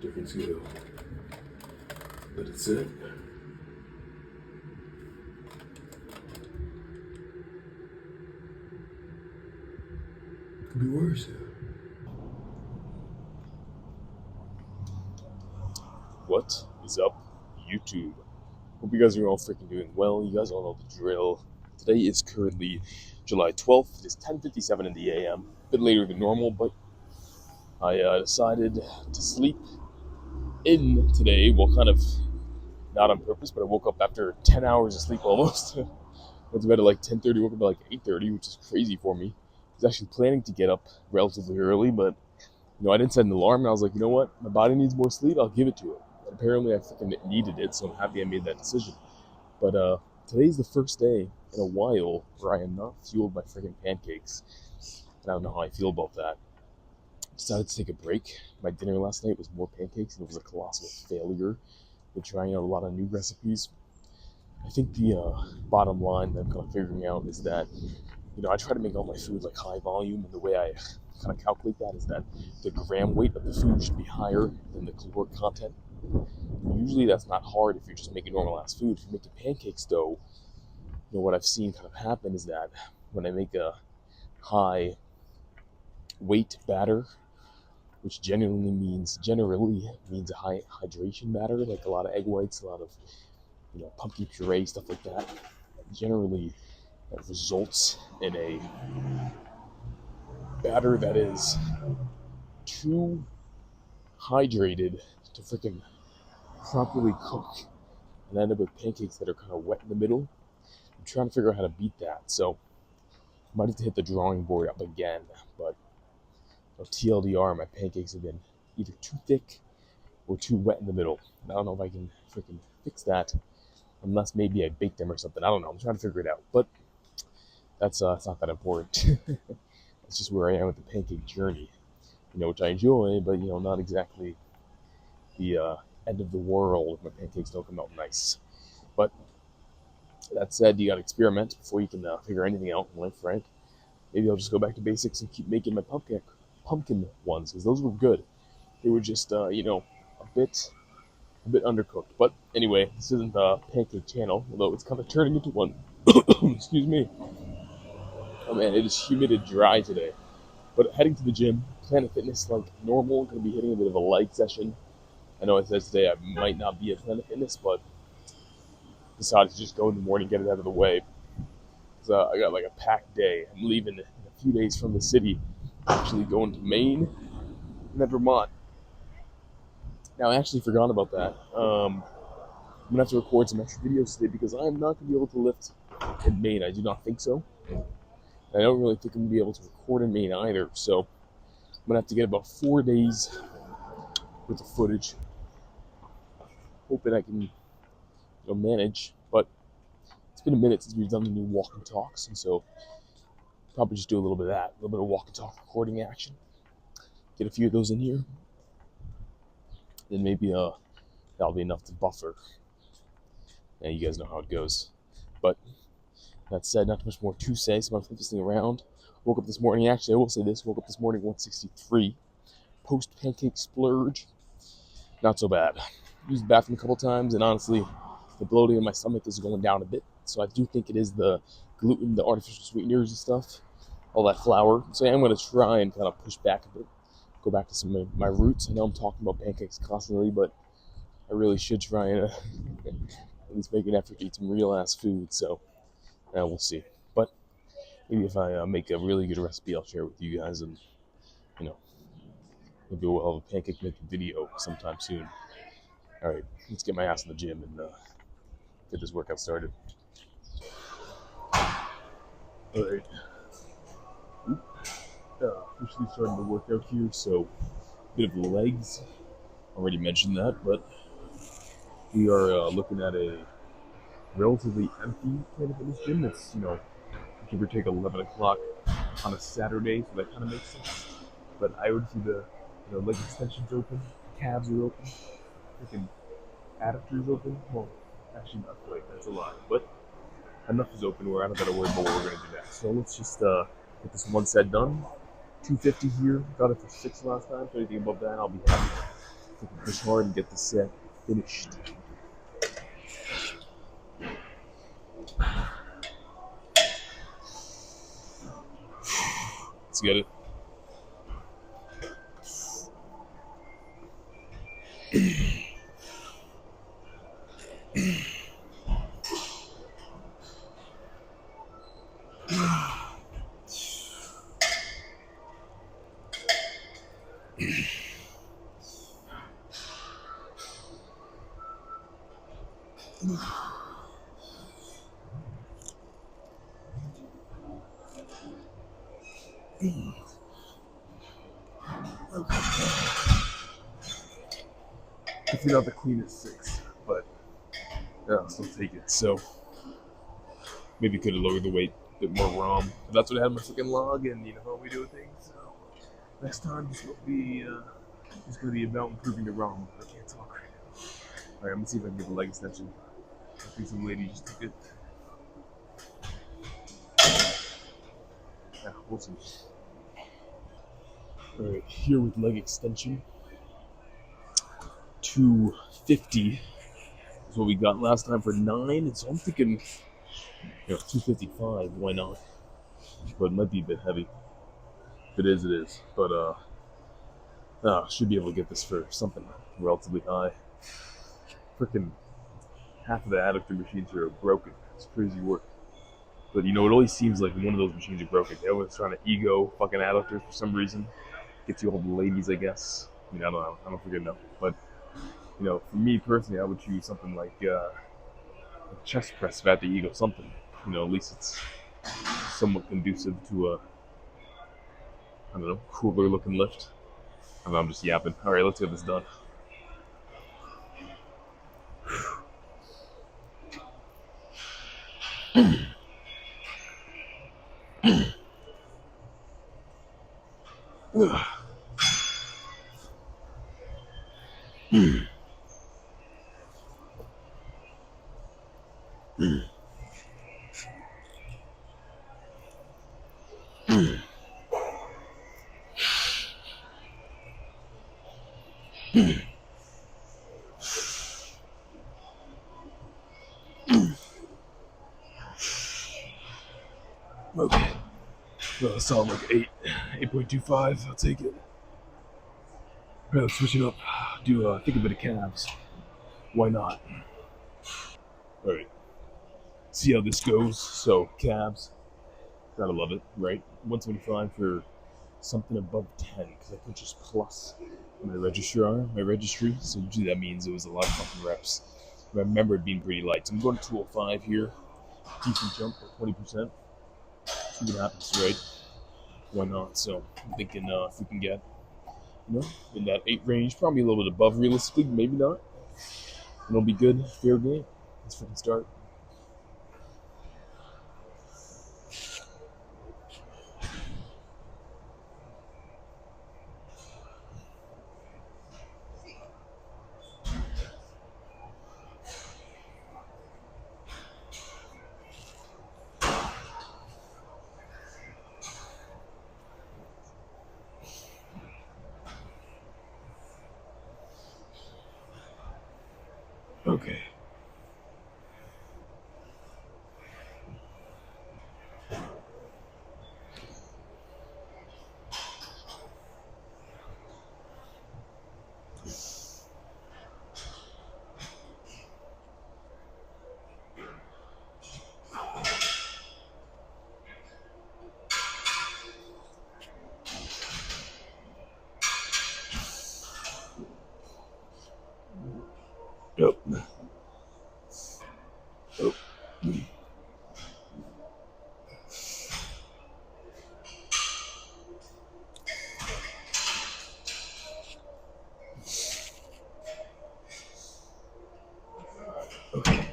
different scale. But it's it. Could be worse. What is up, YouTube? Hope you guys are all freaking doing well. You guys all know the drill. Today is currently July 12th. It is 10:57 in the AM. A bit later than normal, but I decided to sleep in today. Well, kind of not on purpose, but I woke up after 10 hours of sleep almost. Went to bed at like 10:30, woke up at like 8:30, which is crazy for me. I was actually planning to get up relatively early, but I didn't set an alarm, and I was like, you know what? My body needs more sleep. I'll give it to it. And apparently, I freaking needed it, so I'm happy I made that decision. But today's the first day in a while where I am not fueled by freaking pancakes. And I don't know how I feel about that. Decided to take a break. My dinner last night was more pancakes, and it was a colossal failure. Been trying out a lot of new recipes. I think the bottom line that I'm kind of figuring out is that, I try to make all my food like high volume, and the way I kind of calculate that is that the gram weight of the food should be higher than the caloric content. And usually that's not hard if you're just making normal ass food. If you're making pancakes though, what I've seen kind of happen is that when I make a high weight batter, which generally means a high hydration batter, like a lot of egg whites, a lot of pumpkin puree, stuff like that, generally that results in a batter that is too hydrated to freaking properly cook, and I end up with pancakes that are kind of wet in the middle. I'm trying to figure out how to beat that, so I might have to hit the drawing board up again. But TLDR, my pancakes have been either too thick or too wet in the middle. And I don't know if I can freaking fix that, unless maybe I bake them or something. I don't know. I'm trying to figure it out, but that's not that important. That's just where I am with the pancake journey, which I enjoy, but not exactly the end of the world if my pancakes don't come out nice. But that said, you gotta experiment before you can figure anything out in life, right? Maybe I'll just go back to basics and keep making my pumpkin ones, because those were good. They were just a bit undercooked. But anyway, this isn't a pancake channel, although it's kind of turning into one. Excuse me. Oh man, it is humid and dry today. But heading to the gym, Planet Fitness like normal. Gonna be hitting a bit of a light session. I know it says today I might not be at Planet Fitness, but decided to just go in the morning, get it out of the way. So I got like a packed day. I'm leaving in a few days from the city, actually going to Maine and then Vermont. Now I actually forgot about that. I'm gonna have to record some extra videos today because I'm not gonna be able to lift in Maine. I do not think so. I don't really think I'm gonna be able to record in Maine either. So I'm gonna have to get about 4 days worth of footage. Hoping I can manage, but it's been a minute since we've done the new walk and talks, and so probably just do a little bit of that, a little bit of walk and talk recording action. Get a few of those in here, then maybe that'll be enough to buffer. And you guys know how it goes. But that said, not too much more to say, so I'm gonna flip this thing around. Woke up this morning, actually I will say this, woke up this morning 163. Post pancake splurge, not so bad. Used the bathroom a couple times, and honestly, the bloating in my stomach is going down a bit. So I do think it is the gluten, the artificial sweeteners and stuff, all that flour. So I'm going to try and kind of push back a bit, go back to some of my roots. I know I'm talking about pancakes constantly, but I really should try and at least make an effort to eat some real ass food. So we'll see. But maybe if I make a really good recipe, I'll share it with you guys, and maybe we'll have a pancake making video sometime soon. All right, let's get my ass in the gym and get this workout started. All right. Officially starting the workout here, so a bit of legs. Already mentioned that, but we are looking at a relatively empty Planet Fitness gym. It's give or take 11 o'clock on a Saturday, so that kind of makes sense. But I would see the leg extensions open, calves are open, freaking adductors open. Well, actually not quite. That's a lot, but enough is open where I don't gotta worry about what we're gonna do next. So let's just get this one set done. 250 here. Got it for 6 last time. So anything above that, I'll be happy. freaking push hard and get the set finished. Let's get it. If you're not the cleanest 6, but yeah, I'll still take it. So maybe could have lowered the weight a bit more ROM. But that's what I had in my freaking log, and you know how we do things. So next time it's gonna be about improving the ROM. I can't talk right now. All right, I'm gonna see if I can get the leg extension. I think some lady just took it. Yeah, we'll see. All right, here with leg extension. 250 is what we got last time for 9, and so I'm thinking, 255. Why not? But it might be a bit heavy. If it is, it is. But should be able to get this for something relatively high. Freaking half of the adductor machines here are broken. It's crazy work. But it always seems like one of those machines are broken. They always trying to ego fucking adductors for some reason. Gets you all the ladies, I guess. I don't know. I don't freaking know. But for me personally, I would choose something like a chest press at the ego, something. At least it's somewhat conducive to a, I don't know, cooler looking lift. I'm just yapping. All right, let's get this done. Okay. Well, it's all like 8.25. I'll take it. All right, let's switch it up. Do think a bit of calves. Why not? All right. See how this goes. So calves, gotta love it, right? 175 for something above 10 because I put just plus my registry. So usually that means it was a lot of fucking reps. I remember it being pretty light. So I'm going to 205 here. Decent jump for 20%. See what happens, right? Why not? So I'm thinking if we can get, in that 8 range, probably a little bit above realistically, maybe not. It'll be good. Fair game. Let's freaking start. Okay. Yep. Oh. Okay.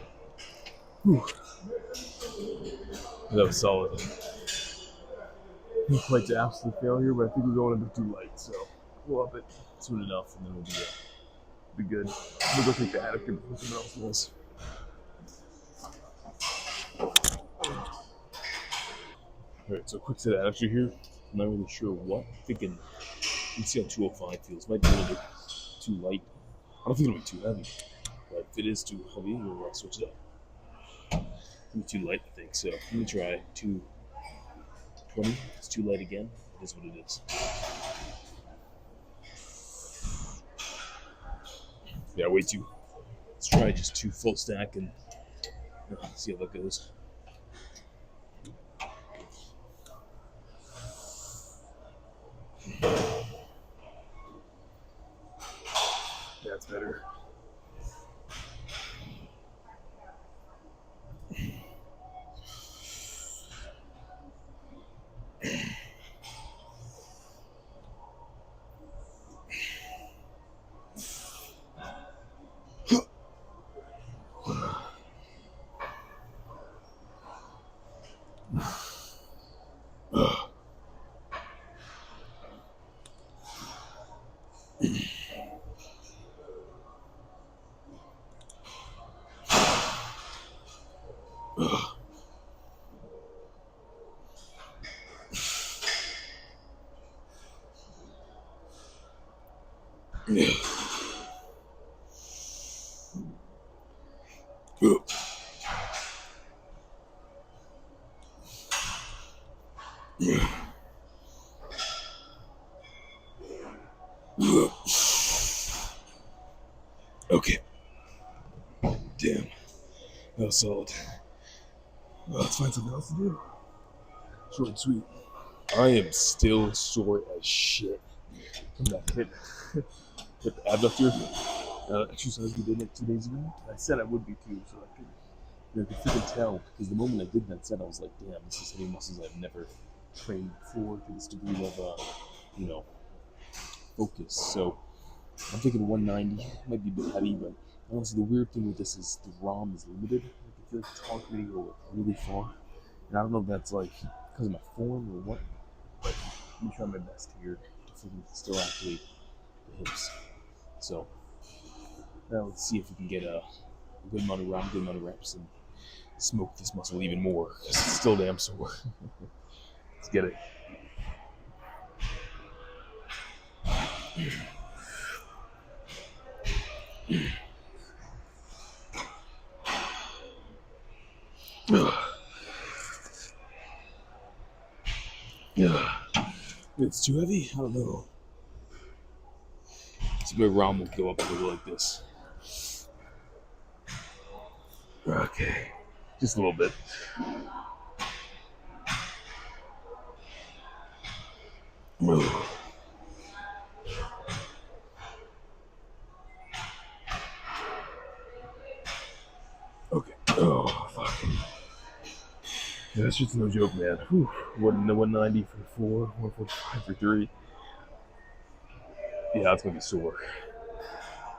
Whew. That was solid. Not quite to absolute failure, but I think we're going a bit too light, so we'll up it soon enough, and then we'll be good. We'll go take the adductor before someone else does. Alright, so quick set of adductor here. I'm not really sure what. I'm thinking, let's see how 205 feels. Might be a little bit too light. I don't think it'll be too heavy, but if it is too heavy, we'll switch it up. It'll be too light, I think. So let me try 220. If it's too light again, it is what it is. Yeah, way too. Let's try just 2 full stack and see how that goes. That's better. Okay. Damn. That was solid. Well, let's find something else to do. Short and sweet. I am still sore as shit from that hit the abductor exercise we did like 2 days ago. I said I would be too, so I could freaking tell, because the moment I did that set, I was like, damn, this is hitting muscles I've never trained before to this degree of, focus. So I'm thinking 190 might be a bit heavy, but honestly, the weird thing with this is the ROM is limited. Like, I feel like the torque rating will go really far, and I don't know if that's like because of my form or what, but I'm trying my best here to freaking still activate the hips. So now let's see if we can get a good amount of ROM, good amount of reps, and smoke this muscle even more because it's still damn sore. Let's get it. It's too heavy? I don't know. So my ROM will go up a little like this. Okay. Just a little bit. Okay. Oh, fuck. Yeah, that's just no joke, man. Whew. 190 for 4, 145 for 3. Yeah, that's gonna be sore.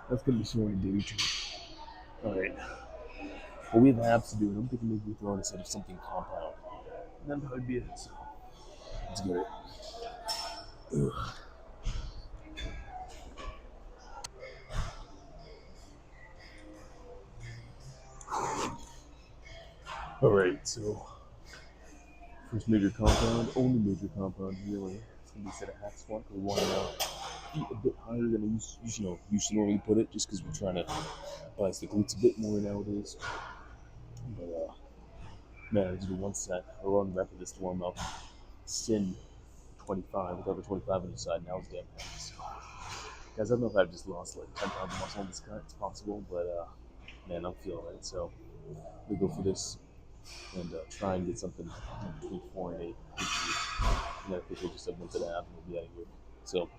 That's gonna be sore in a day or two. Alright. Well, we have abs to do, and I'm thinking maybe we throw in a set of something compound. And that'd probably be it, so let's get it. Ugh. Alright, so first major compound, only major compound really. It's gonna be a set of hack squat. We want feet a bit higher than I used to normally put it, just because we're trying to balance the glutes a bit more nowadays. But man, I did 1 set, a 1 rep of this to warm up. Sin 25 with over 25 on each side. Now it's damn heavy. So, guys, I don't know if I've just lost like 10 pounds of muscle on this cut. It's possible, but man, I'm feeling it. So we go for this and try and get something between 4 and 8. And then I think we'll just have 1 set of abs and we'll be out of here. So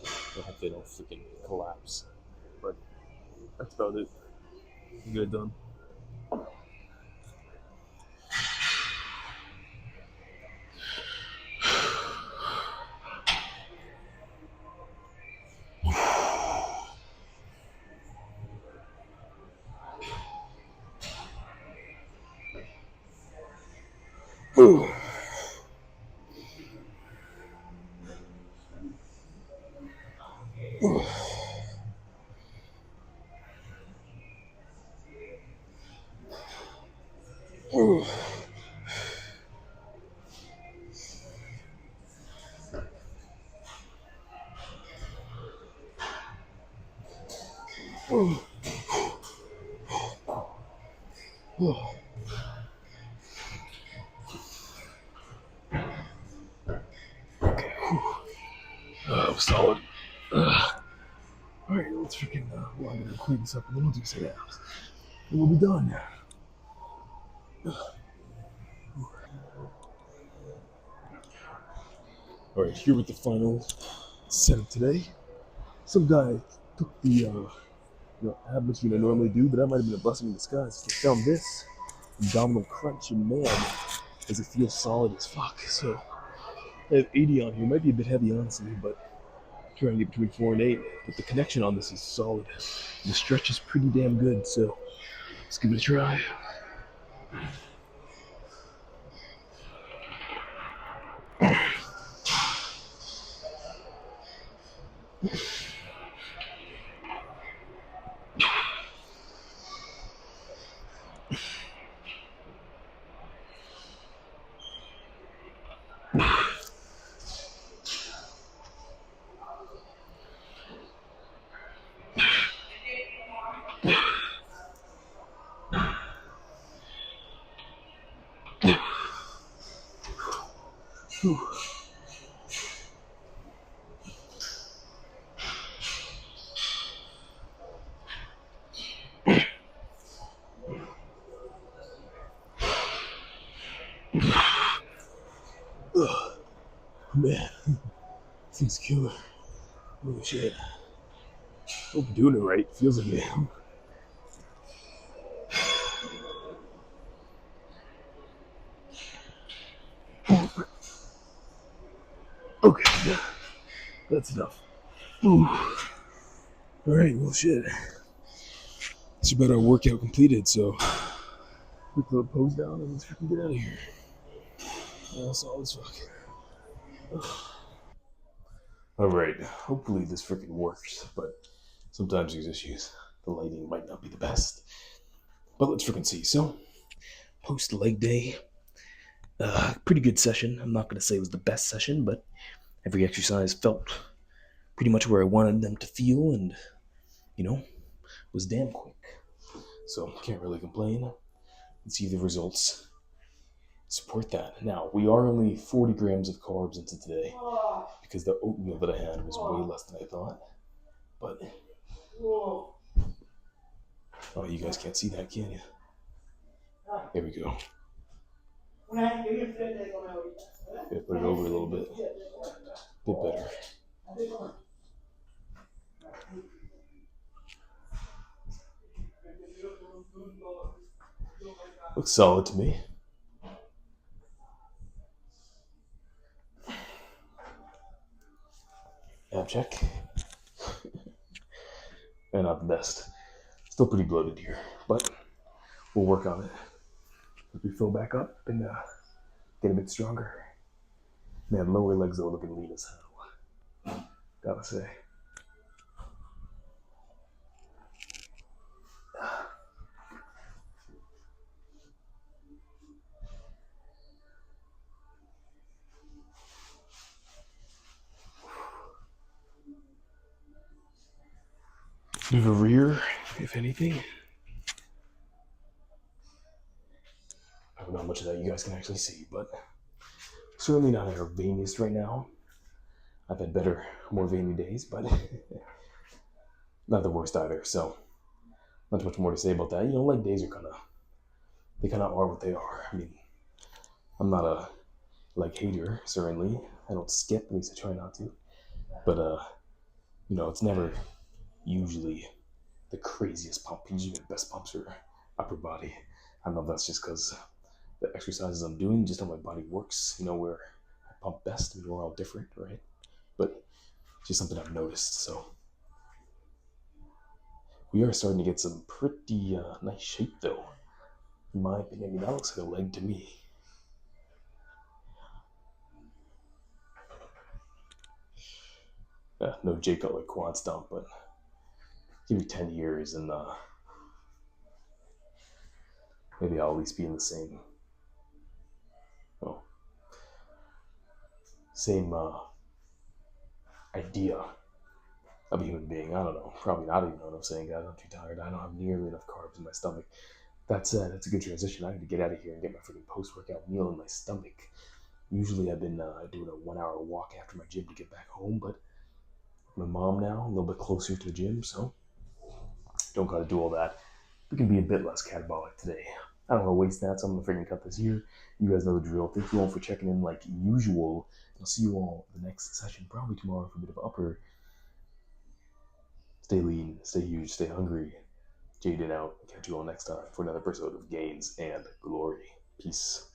I hope they don't freaking collapse. But that's about it. We'll get it done. Ooh. Ooh. Ooh. Oh. Oh. Okay. Solid. Alright, let's freaking, well, I'm gonna clean this up and then we'll do some abs. And we'll be done. Alright, here with the final setup today. Some guy took the ab machine I normally do, but that might have been a blessing in disguise. I found this abdominal crunch, and man, does it feel solid as fuck. So I have 80 on here. Might be a bit heavy, honestly, but I'm trying to get between 4 and 8. But the connection on this is solid. The stretch is pretty damn good, so let's give it a try. Whew. Ugh. Man, thing's killer. Holy shit. Hope I'm doing it right. Feels like it. Okay, that's enough. Ooh. Alright, well, shit. It's about our workout completed, so put the pose down and let's freaking get out of here. Solid as fuck. Alright, hopefully this freaking works, but sometimes there's issues. The lighting might not be the best. But let's freaking see. So, post leg day. Pretty good session. I'm not going to say it was the best session, but every exercise felt pretty much where I wanted them to feel and, was damn quick. So, can't really complain. Let's see if the results support that. Now, we are only 40 grams of carbs into today because the oatmeal that I had was way less than I thought. But, oh, you guys can't see that, can you? There we go. Yeah, put it over a little bit. Bit better. Looks solid to me. Ab check. And not the best. Still pretty bloated here, but we'll work on it as we fill back up and get a bit stronger. Man, lower legs though looking lean as hell. Gotta say. Bit of a rear, if anything. I don't know how much of that you guys can actually see, but certainly not at our veiniest right now. I've had better, more veiny days, but not the worst either. So, not too much more to say about that. Leg days are they kind of are what they are. I mean, I'm not a leg hater, certainly. I don't skip, at least I try not to. But, it's never usually the craziest pump. Usually the best pumps are upper body. I don't know if that's just because the exercises I'm doing, just how my body works, where I pump best. We're all different, right? But just something I've noticed. So we are starting to get some pretty nice shape, though. In my opinion, that looks like a leg to me. No Jay Cutler quad stomp, but give me 10 years and maybe I'll at least be in the same idea I'm a human being. I don't know. Probably not even know what I'm saying, guys. I'm too tired. I don't have nearly enough carbs in my stomach. That said, that's a good transition. I need to get out of here and get my freaking post-workout meal in my stomach. Usually I've been doing a 1 hour walk after my gym to get back home, but my mom now, a little bit closer to the gym, so don't gotta do all that. We can be a bit less catabolic today. I don't want to waste that, so I'm gonna freaking cut this here. You guys know the drill. Thank you all for checking in like usual. I'll see you all the next session, probably tomorrow for a bit of upper. Stay lean, stay huge, stay hungry. Jaden out. Catch you all next time for another episode of Gains and Glory. Peace.